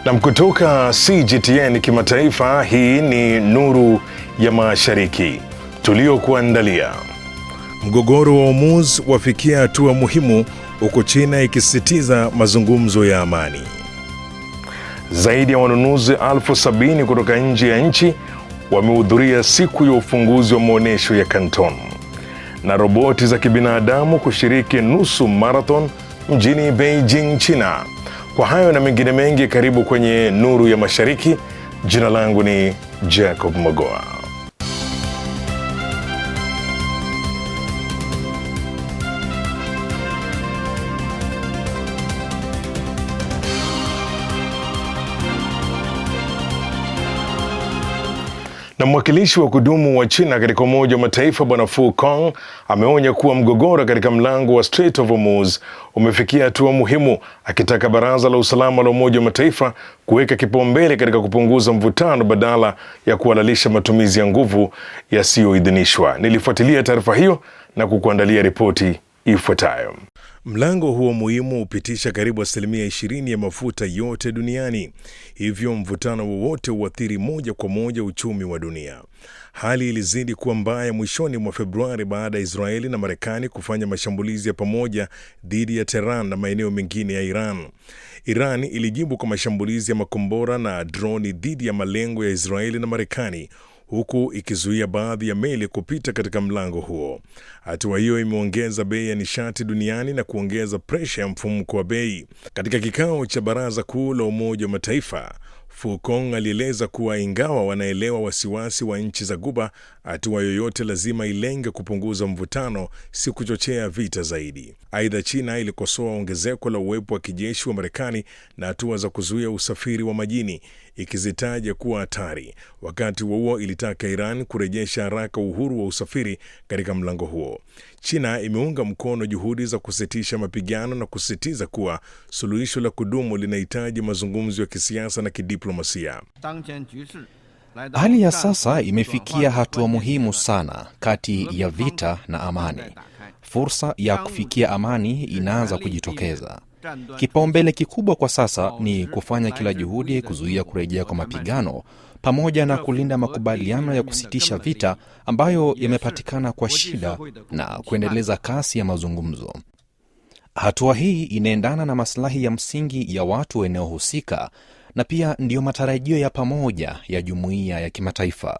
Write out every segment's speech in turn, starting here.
Na kutoka CGTN kimataifa, hii ni Nuru ya Mashariki tuliokuandalia. Mgogoro wa Hormuz wafikia hatua muhimu huko China ikisisitiza mazungumzo ya amani. Zaidi ya wanunuzi 70,000 kutoka nje ya nchi wamehudhuria siku ya ufunguzi wa maonyesho ya Canton. Na roboti za kibinadamu kushiriki nusu marathon mjini Beijing, China. Kwa hayo na mengine mengi, karibu kwenye Nuru ya Mashariki. Jina langu ni Jacob Mogoa. Na mwakilishi wa kudumu wa China katika Umoja wa Mataifa Bwana Fu Kong ameonya kuwa mgogoro katika mlango wa Strait of Hormuz umefikia hatua muhimu, akitaka Baraza la Usalama la Umoja wa Mataifa kuweka kipaumbele katika kupunguza mvutano badala ya kuhalalisha matumizi ya nguvu yasiyoidhinishwa. Nilifuatilia taarifa hiyo na kukuandalia ripoti ifuatayo. Mlango huo muhimu hupitisha karibu 20% ya mafuta yote duniani, hivyo mvutano wowote huathiri moja kwa moja uchumi wa dunia. Hali ilizidi kuwa mbaya mwishoni mwa Februari baada ya Israeli na Marekani kufanya mashambulizi ya pamoja dhidi ya Tehran na maeneo mengine ya Iran. Iran ilijibu kwa mashambulizi ya makombora na droni dhidi ya malengo ya Israeli na Marekani, huku ikizuia baadhi ya meli kupita katika mlango huo. Hatua hiyo imeongeza bei ya nishati duniani na kuongeza presha ya mfumuko wa bei. Katika kikao cha Baraza Kuu la Umoja wa Mataifa, Fu Kong alieleza kuwa ingawa wanaelewa wasiwasi wa nchi za Ghuba, hatua yoyote lazima ilenge kupunguza mvutano, si kuchochea vita zaidi. Aidha, China ilikosoa ongezeko la uwepo wa kijeshi wa Marekani na hatua za kuzuia usafiri wa majini, ikizitaja kuwa hatari. Wakati huo ilitaka Iran kurejesha haraka uhuru wa usafiri katika mlango huo. China imeunga mkono juhudi za kusitisha mapigano na kusisitiza kuwa suluhisho la kudumu linahitaji mazungumzo ya kisiasa na kidiplomasia. Hali ya sasa imefikia hatua muhimu sana kati ya vita na amani. Fursa ya kufikia amani inaanza kujitokeza. Kipaumbele kikubwa kwa sasa ni kufanya kila juhudi kuzuia kurejea kwa mapigano, pamoja na kulinda makubaliano ya kusitisha vita ambayo yamepatikana kwa shida na kuendeleza kasi ya mazungumzo. Hatua hii inaendana na maslahi ya msingi ya watu eneo husika na pia ndiyo matarajio ya pamoja ya jumuiya ya kimataifa.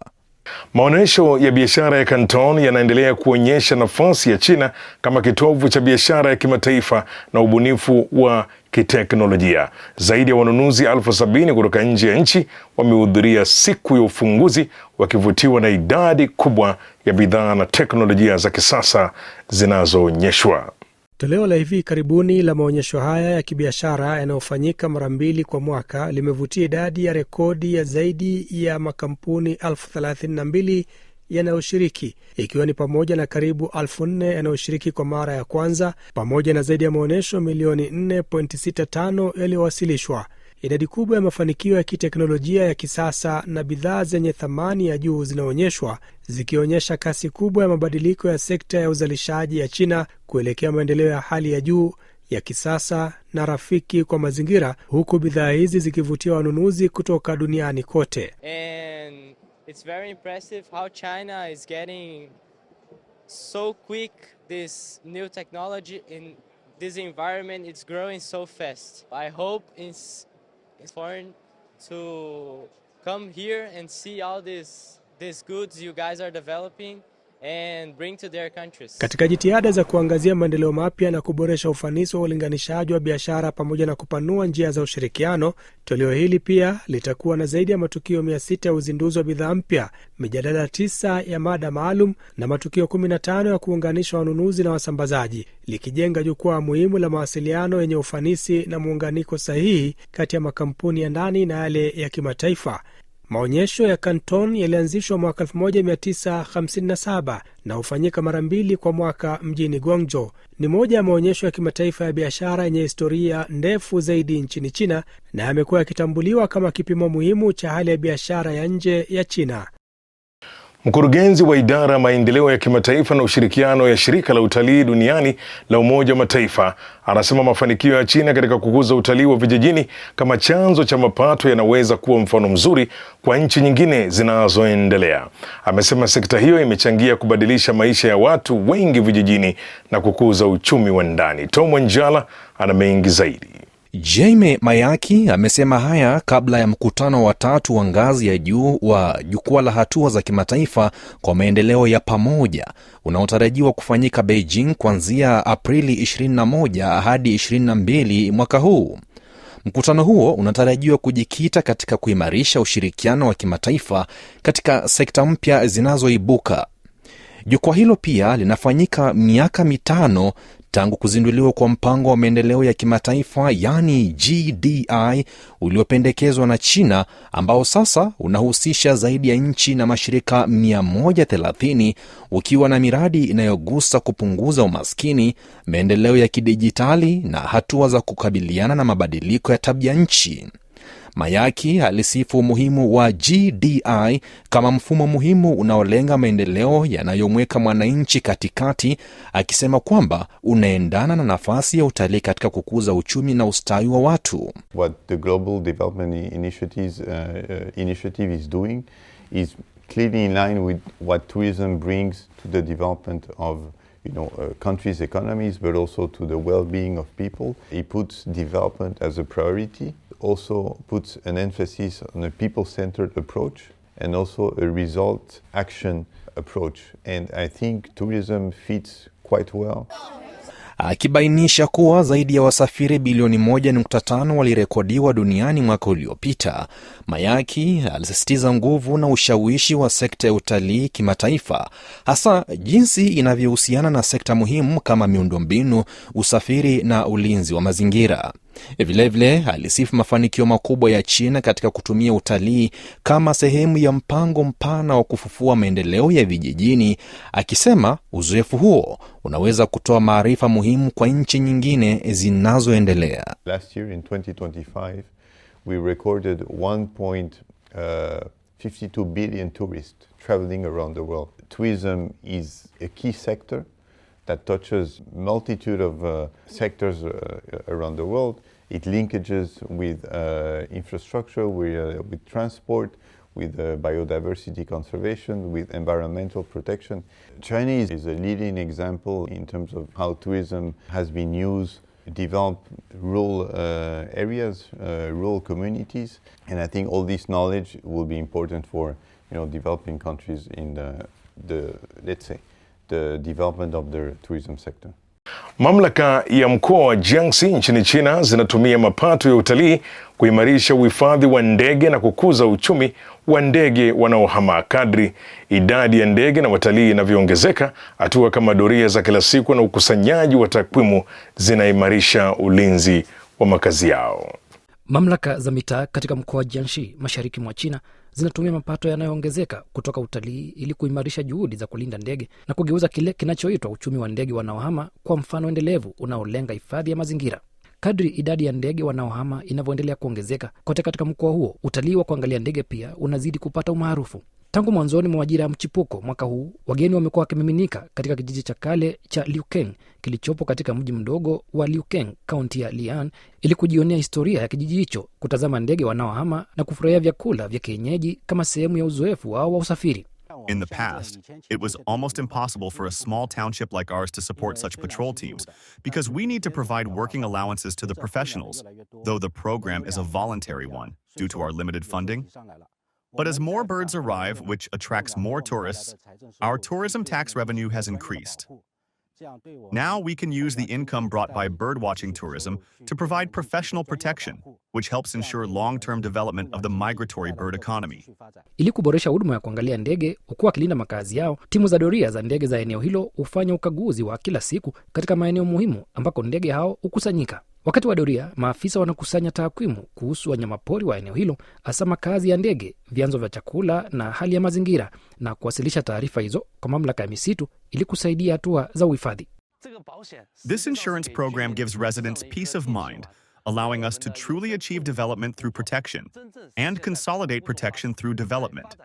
Maonyesho ya biashara ya Canton yanaendelea kuonyesha nafasi ya China kama kitovu cha biashara ya kimataifa na ubunifu wa kiteknolojia. Zaidi ya wanunuzi 70,000 kutoka nje ya nchi wamehudhuria siku ya ufunguzi, wakivutiwa na idadi kubwa ya bidhaa na teknolojia za kisasa zinazoonyeshwa. Toleo la hivi karibuni la maonyesho haya ya kibiashara yanayofanyika mara 2 kwa mwaka limevutia idadi ya rekodi ya zaidi ya makampuni 32,000 yanayoshiriki, ikiwa ni pamoja na karibu 4,000 yanayoshiriki kwa mara ya kwanza, pamoja na zaidi ya maonyesho milioni 4.65 yaliyowasilishwa. Idadi kubwa ya mafanikio ya kiteknolojia ya kisasa na bidhaa zenye thamani ya juu zinaonyeshwa, zikionyesha kasi kubwa ya mabadiliko ya sekta ya uzalishaji ya China kuelekea maendeleo ya hali ya juu, ya kisasa na rafiki kwa mazingira, huku bidhaa hizi zikivutia wanunuzi kutoka duniani kote. And it's very impressive how China is getting so quick this new technology in this environment. It's growing so fast. I hope it's foreign to come here and see all these goods you guys are developing and bring to their countries. Katika jitihada za kuangazia maendeleo mapya na kuboresha ufanisi wa ulinganishaji wa biashara pamoja na kupanua njia za ushirikiano, toleo hili pia litakuwa na zaidi ya matukio 600 ya uzinduzi wa bidhaa mpya, mijadala 9 ya mada maalum na matukio 15 ya kuunganisha wanunuzi na wasambazaji, likijenga jukwaa muhimu la mawasiliano yenye ufanisi na muunganiko sahihi kati ya makampuni ya ndani na yale ya kimataifa. Maonyesho ya Canton yalianzishwa mwaka 1957 na hufanyika mara 2 kwa mwaka mjini Guangzhou. Ni moja ya maonyesho ya kimataifa ya biashara yenye historia ndefu zaidi nchini China na yamekuwa yakitambuliwa kama kipimo muhimu cha hali ya biashara ya nje ya China. Mkurugenzi wa idara ya maendeleo ya kimataifa na ushirikiano ya shirika la utalii duniani la Umoja wa Mataifa anasema mafanikio ya China katika kukuza utalii wa vijijini kama chanzo cha mapato yanaweza kuwa mfano mzuri kwa nchi nyingine zinazoendelea. Amesema sekta hiyo imechangia kubadilisha maisha ya watu wengi vijijini na kukuza uchumi wa ndani. Tom Wanjala ana mengi zaidi. Jaime Mayaki amesema haya kabla ya mkutano wa 3 wa ngazi ya juu wa jukwaa la hatua za kimataifa kwa maendeleo ya pamoja unaotarajiwa kufanyika Beijing kuanzia Aprili 21 hadi 22 mwaka huu. Mkutano huo unatarajiwa kujikita katika kuimarisha ushirikiano wa kimataifa katika sekta mpya zinazoibuka. Jukwaa hilo pia linafanyika miaka 5 tangu kuzinduliwa kwa mpango wa maendeleo ya kimataifa yani GDI uliopendekezwa na China, ambao sasa unahusisha zaidi ya nchi na mashirika 130 ukiwa na miradi inayogusa kupunguza umaskini, maendeleo ya kidijitali na hatua za kukabiliana na mabadiliko ya tabia nchi. Mayaki alisifu umuhimu wa GDI kama mfumo muhimu unaolenga maendeleo yanayomweka mwananchi katikati, akisema kwamba unaendana na nafasi ya utalii katika kukuza uchumi na ustawi wa watu. What the Global Development Initiative is doing is clearly in line with what tourism brings to the development of countries' economies, but also to the well-being of people. It puts development as a priority. Also puts an emphasis on a people-centered approach and also a result action approach. And I think tourism fits quite well. Akibainisha kuwa zaidi ya wasafiri bilioni 1.5 walirekodiwa duniani mwaka uliopita, Mayaki alisisitiza nguvu na ushawishi wa sekta ya utalii kimataifa, hasa jinsi inavyohusiana na sekta muhimu kama miundombinu, usafiri na ulinzi wa mazingira. Vilevile alisifu mafanikio makubwa ya China katika kutumia utalii kama sehemu ya mpango mpana wa kufufua maendeleo ya vijijini, akisema uzoefu huo unaweza kutoa maarifa muhimu kwa nchi nyingine zinazoendelea. Last year in 2025 we recorded 1.52 billion tourists traveling around the world. Tourism is a key sector that touches multitude of sectors around the world. It linkages with infrastructure, with transport, with biodiversity conservation, with environmental protection. China is a leading example in terms of how tourism has been used to develop rural areas, rural communities, and I think all this knowledge will be important for developing countries in the let's say the development of their tourism sector. Mamlaka ya mkoa wa Jiangxi nchini China zinatumia mapato ya utalii kuimarisha uhifadhi wa ndege na kukuza uchumi wa ndege wanaohama. Kadri idadi ya ndege na watalii inavyoongezeka, hatua kama doria za kila siku na ukusanyaji wa takwimu zinaimarisha ulinzi wa makazi yao. Mamlaka za mitaa katika mkoa wa Jiangxi mashariki mwa China zinatumia mapato yanayoongezeka kutoka utalii ili kuimarisha juhudi za kulinda ndege na kugeuza kile kinachoitwa uchumi wa ndege wanaohama kwa mfano endelevu unaolenga hifadhi ya mazingira. Kadri idadi ya ndege wanaohama inavyoendelea kuongezeka kote katika mkoa huo, utalii wa kuangalia ndege pia unazidi kupata umaarufu. Tangu mwanzoni mwa majira ya mchipuko mwaka huu, wageni wamekuwa wakimiminika katika kijiji cha kale cha Liukeng kilichopo katika mji mdogo wa Liukeng, kaunti ya Lian, ili kujionea historia ya kijiji hicho, kutazama ndege wanaohama na kufurahia vyakula vya kienyeji kama sehemu ya uzoefu wao wa usafiri. In the past, it was almost impossible for a small township like ours to support such patrol teams because we need to provide working allowances to the professionals, though the program is a voluntary one due to our limited funding. But as more birds arrive, which attracts more tourists, our tourism tax revenue has increased. Now we can use the income brought by birdwatching tourism to provide professional protection, which helps ensure long-term development of the migratory bird economy. Ili kuboresha huduma ya kuangalia ndege huku wakilinda makazi yao, timu za doria za ndege za eneo hilo hufanya ukaguzi wa kila siku katika maeneo muhimu ambako ndege hao hukusanyika. Wakati wa doria, maafisa wanakusanya takwimu kuhusu wanyamapori wa eneo hilo, hasa makazi ya ndege, vyanzo vya chakula na hali ya mazingira, na kuwasilisha taarifa hizo kwa mamlaka ya misitu ili kusaidia hatua za uhifadhi. This insurance program gives residents peace of mind, allowing us to truly achieve development through protection and consolidate protection through development.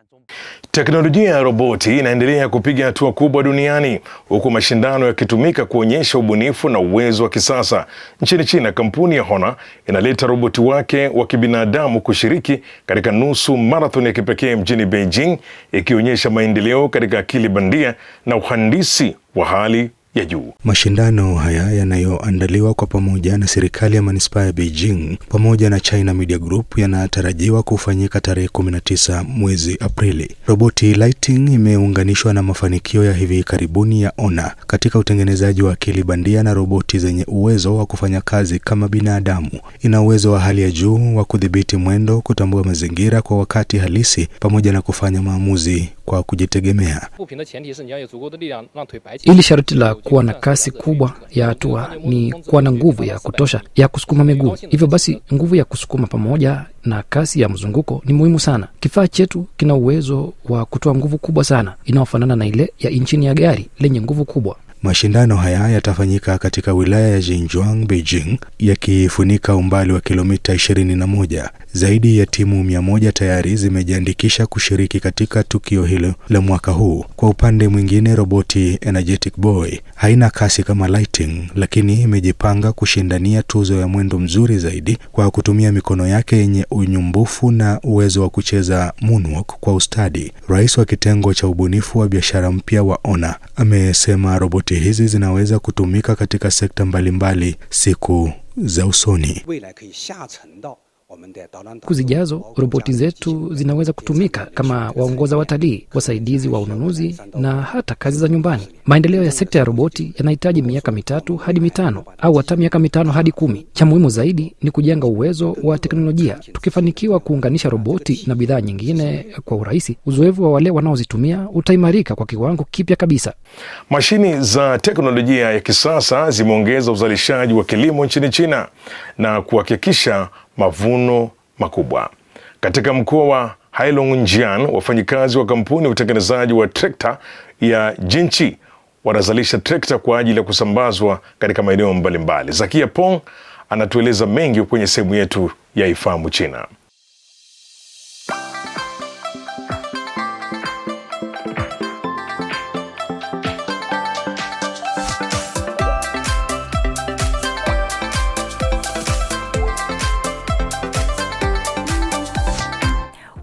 Teknolojia ya roboti inaendelea kupiga hatua kubwa duniani huku mashindano yakitumika kuonyesha ubunifu na uwezo wa kisasa. Nchini China, kampuni ya Honor inaleta roboti wake wa kibinadamu kushiriki katika nusu marathon ya kipekee mjini Beijing, ikionyesha maendeleo katika akili bandia na uhandisi wa hali ya juu. Mashindano haya yanayoandaliwa kwa pamoja na serikali ya manispaa ya Beijing pamoja na China Media Group yanatarajiwa kufanyika tarehe 19 mwezi Aprili. Roboti Lighting imeunganishwa na mafanikio ya hivi karibuni ya Honor katika utengenezaji wa akili bandia na roboti zenye uwezo wa kufanya kazi kama binadamu. Ina uwezo wa hali ya juu wa kudhibiti mwendo, kutambua mazingira kwa wakati halisi pamoja na kufanya maamuzi kwa kujitegemea. Ili sharti la kuwa na kasi kubwa ya hatua ni kuwa na nguvu ya kutosha ya kusukuma miguu. Hivyo basi, nguvu ya kusukuma pamoja na kasi ya mzunguko ni muhimu sana. Kifaa chetu kina uwezo wa kutoa nguvu kubwa sana inayofanana na ile ya injini ya gari lenye nguvu kubwa. Mashindano haya yatafanyika katika wilaya ya Jinjuang, Beijing, yakifunika umbali wa kilomita 21. Zaidi ya timu 100 tayari zimejiandikisha kushiriki katika tukio hilo la mwaka huu. Kwa upande mwingine, roboti Energetic Boy haina kasi kama Lighting, lakini imejipanga kushindania tuzo ya mwendo mzuri zaidi kwa kutumia mikono yake yenye unyumbufu na uwezo wa kucheza moonwalk kwa ustadi. Rais wa kitengo cha ubunifu wa biashara mpya wa Honor amesema roboti hizi zinaweza kutumika katika sekta mbalimbali siku za usoni. Siku zijazo, roboti zetu zinaweza kutumika kama waongoza watalii, wasaidizi wa ununuzi na hata kazi za nyumbani. Maendeleo ya sekta ya roboti yanahitaji miaka 3 hadi 5 au hata miaka 5 hadi 10. Cha muhimu zaidi ni kujenga uwezo wa teknolojia. Tukifanikiwa kuunganisha roboti na bidhaa nyingine kwa urahisi, uzoefu wa wale wanaozitumia utaimarika kwa kiwango kipya kabisa. Mashini za teknolojia ya kisasa zimeongeza uzalishaji wa kilimo nchini China na kuhakikisha mavuno makubwa. Katika mkoa wa Heilongjiang, wafanyikazi wa kampuni ya utengenezaji wa trekta ya Jinchi wanazalisha trekta kwa ajili ya kusambazwa katika maeneo mbalimbali. Zakia Pong anatueleza mengi kwenye sehemu yetu ya Ifahamu China.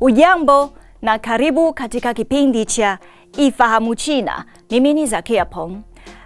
Ujambo na karibu katika kipindi cha Ifahamu China. Mimi ni Zakia Pong.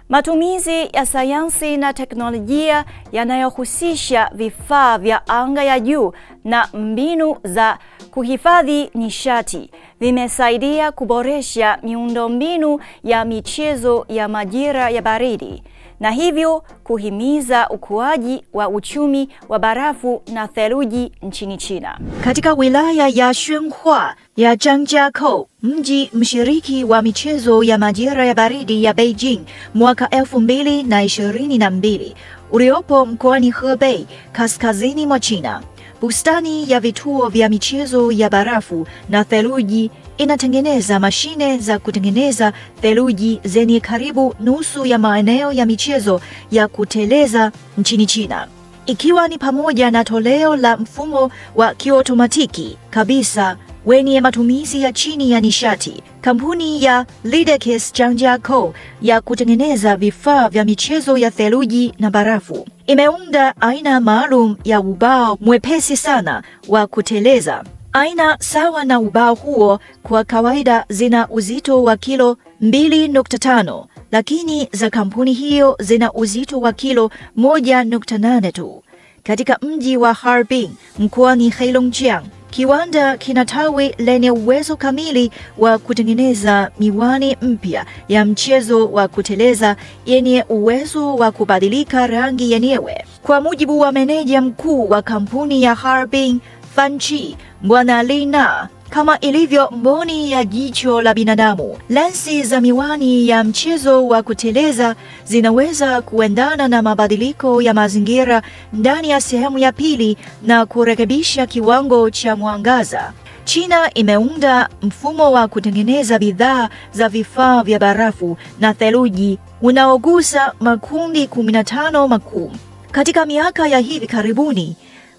Matumizi ya sayansi na teknolojia yanayohusisha vifaa vya anga ya juu na mbinu za kuhifadhi nishati vimesaidia kuboresha miundombinu ya michezo ya majira ya baridi na hivyo kuhimiza ukuaji wa uchumi wa barafu na theluji nchini China. Katika wilaya ya Xuanhua ya Zhangjiakou, mji mshiriki wa michezo ya majira ya baridi ya Beijing mwaka 2022 uliopo mkoani Hebei, kaskazini mwa China, bustani ya vituo vya michezo ya barafu na theluji inatengeneza mashine za kutengeneza theluji zenye karibu nusu ya maeneo ya michezo ya kuteleza nchini China, ikiwa ni pamoja na toleo la mfumo wa kiotomatiki kabisa wenye matumizi ya chini ya nishati. Kampuni ya Lidekis Zhangjiakou ya kutengeneza vifaa vya michezo ya theluji na barafu imeunda aina maalum ya ubao mwepesi sana wa kuteleza. Aina sawa na ubao huo kwa kawaida zina uzito wa kilo 2.5, lakini za kampuni hiyo zina uzito wa kilo 1.8 tu. Katika mji wa Harbin, mkoani Heilongjiang, kiwanda kina tawi lenye uwezo kamili wa kutengeneza miwani mpya ya mchezo wa kuteleza yenye uwezo wa kubadilika rangi yenyewe. Kwa mujibu wa meneja mkuu wa kampuni ya Harbin Fanchi, Bwana Lina, kama ilivyo mboni ya jicho la binadamu, lensi za miwani ya mchezo wa kuteleza zinaweza kuendana na mabadiliko ya mazingira ndani ya sehemu ya pili na kurekebisha kiwango cha mwangaza. China imeunda mfumo wa kutengeneza bidhaa za vifaa vya barafu na theluji unaogusa makundi 15 makuu. Katika miaka ya hivi karibuni,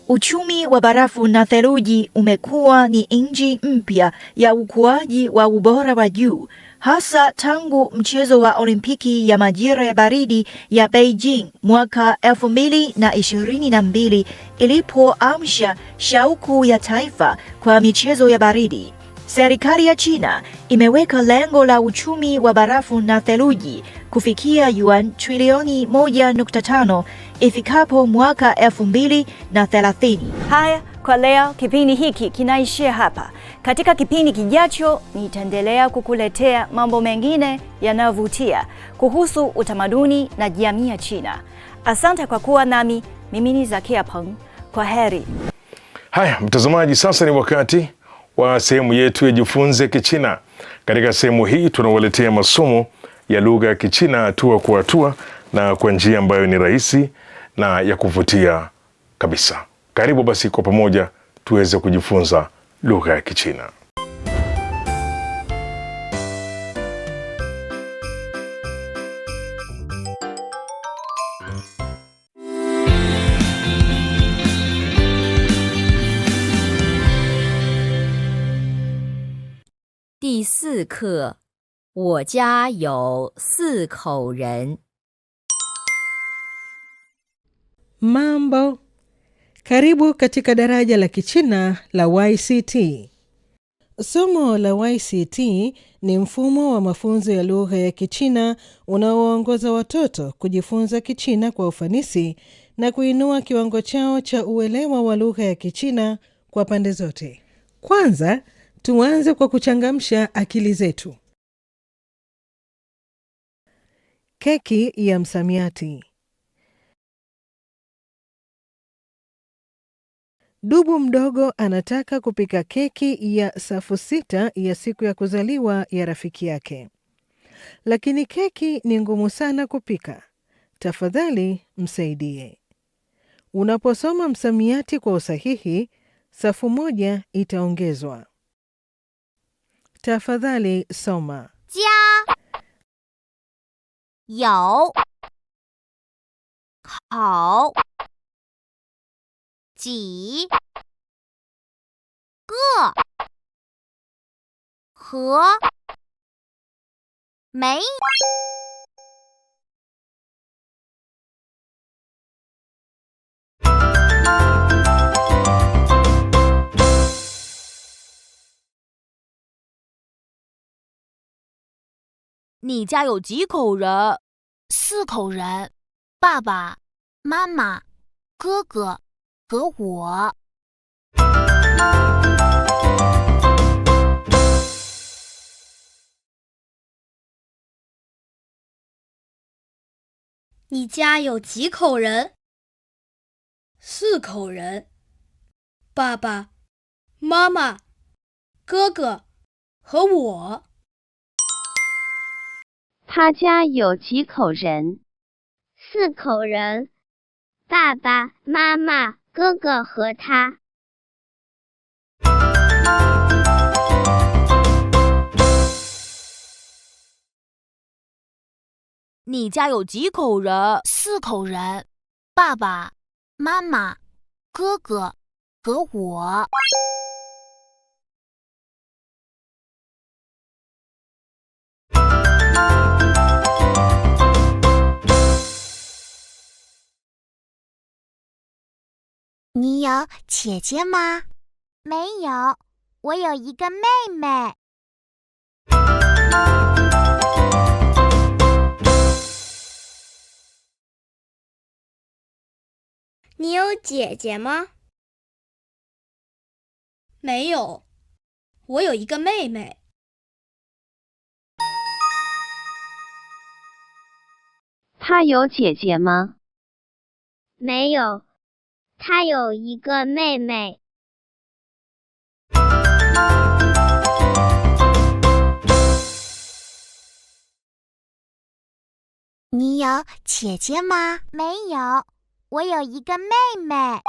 Uchumi wa barafu na theluji umekuwa ni injini mpya ya ukuaji wa ubora wa juu, hasa tangu mchezo wa Olimpiki ya majira ya baridi ya Beijing mwaka 2022 ilipoamsha shauku ya taifa kwa michezo ya baridi. Serikali ya China imeweka lengo la uchumi wa barafu na theluji kufikia yuan trilioni 1.5 ifikapo mwaka 2030. Haya, kwa leo kipindi hiki kinaishia hapa. Katika kipindi kijacho nitaendelea kukuletea mambo mengine yanayovutia kuhusu utamaduni na jamii ya China. Asante kwa kuwa nami. Mimi ni Zakia Peng. Kwa heri. Haya, mtazamaji, sasa ni wakati wa sehemu yetu ya Jifunze Kichina. Katika sehemu hii tunawaletea masomo ya lugha ya Kichina hatua kwa hatua na kwa njia ambayo ni rahisi na ya kuvutia kabisa. Karibu basi kwa pamoja tuweze kujifunza lugha ya Kichina. 第4课，我家有4口人。 Mambo, karibu katika daraja la Kichina la YCT. Somo la YCT ni mfumo wa mafunzo ya lugha ya Kichina unaoongoza watoto kujifunza Kichina kwa ufanisi na kuinua kiwango chao cha uelewa wa lugha ya Kichina kwa pande zote. Kwanza, tuanze kwa kuchangamsha akili zetu. Keki ya msamiati. Dubu mdogo anataka kupika keki ya safu 6 ya siku ya kuzaliwa ya rafiki yake. Lakini keki ni ngumu sana kupika. Tafadhali msaidie. Unaposoma msamiati kwa usahihi, safu 1 itaongezwa. Tafadhali soma. 家有好几个和没 你家有几口人？4口人，爸爸妈妈哥哥和我。 你家有几口人？4口人，爸爸妈妈哥哥和我。 他家有几口人？4口人，爸爸妈妈哥哥和他。 你家有几口人？4口人，爸爸妈妈哥哥和我。 你有姐姐吗？没有，我有一个妹妹。你有姐姐吗？没有，我有一个妹妹。 他有姐姐吗？没有，他有一个妹妹。 你有姐姐吗？没有，我有一个妹妹。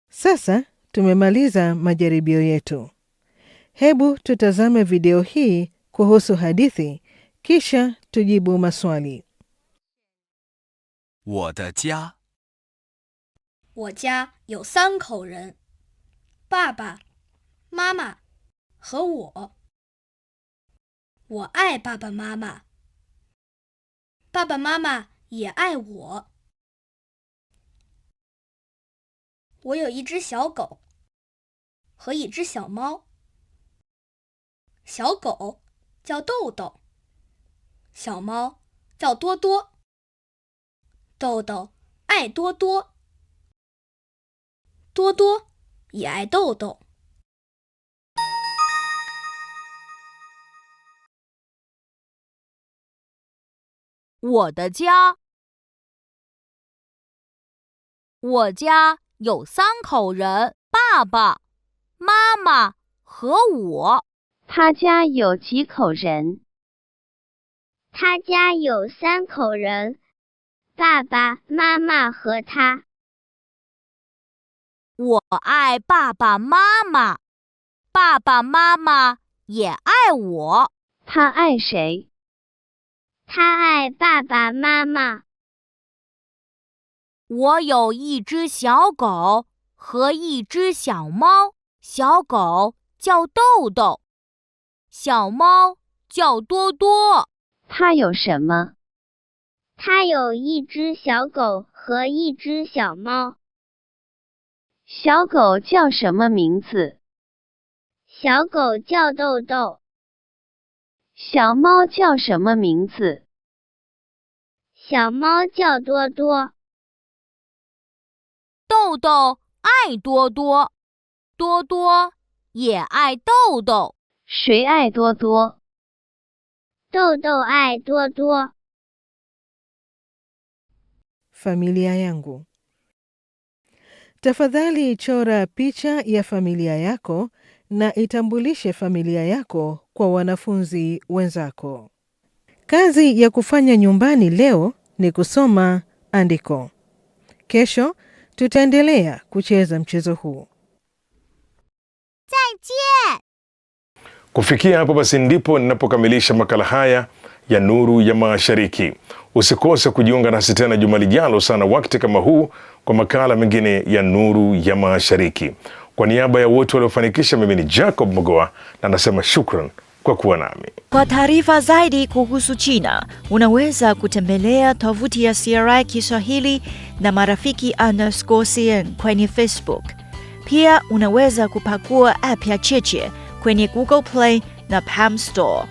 Sasa tumemaliza majaribio yetu. Hebu tutazame video hii kuhusu hadithi, kisha tujibu maswali. 我的家我家有3口人，爸爸、妈妈和我。我爱爸爸妈妈，爸爸妈妈也爱我。我有一只小狗和一只小猫。小狗叫豆豆，小猫叫多多。豆豆爱多多，多多也爱豆豆。我的家，我家有3口人，爸爸、妈妈和我。他家有几口人？他家有3口人，爸爸妈妈和他。我爱爸爸妈妈，爸爸妈妈也爱我。他爱谁？他爱爸爸妈妈。我有一只小狗和一只小猫，小狗叫豆豆，小猫叫多多。他有什么？他有一只小狗和一只小猫。小狗叫什么名字？小狗叫豆豆。小猫叫什么名字？小猫叫多多。豆豆爱多多，多多也爱豆豆。谁爱多多？豆豆爱多多。Familia yangu. Tafadhali chora picha ya familia yako na itambulishe familia yako kwa wanafunzi wenzako. Kazi ya kufanya nyumbani leo ni kusoma andiko. Kesho tutaendelea kucheza mchezo huu. 再见. Kufikia hapo basi ndipo ninapokamilisha makala haya ya Nuru ya Mashariki. Usikose kujiunga nasi tena juma lijalo sana wakati kama huu kwa makala mengine ya Nuru ya Mashariki. Kwa niaba ya wote waliofanikisha, mimi ni Jacob Mogoa na nasema shukran kwa kuwa nami. Kwa taarifa zaidi kuhusu China, unaweza kutembelea tovuti ya CRI Kiswahili na marafiki_CN kwenye Facebook. Pia unaweza kupakua app ya Cheche kwenye Google Play na Palm Store.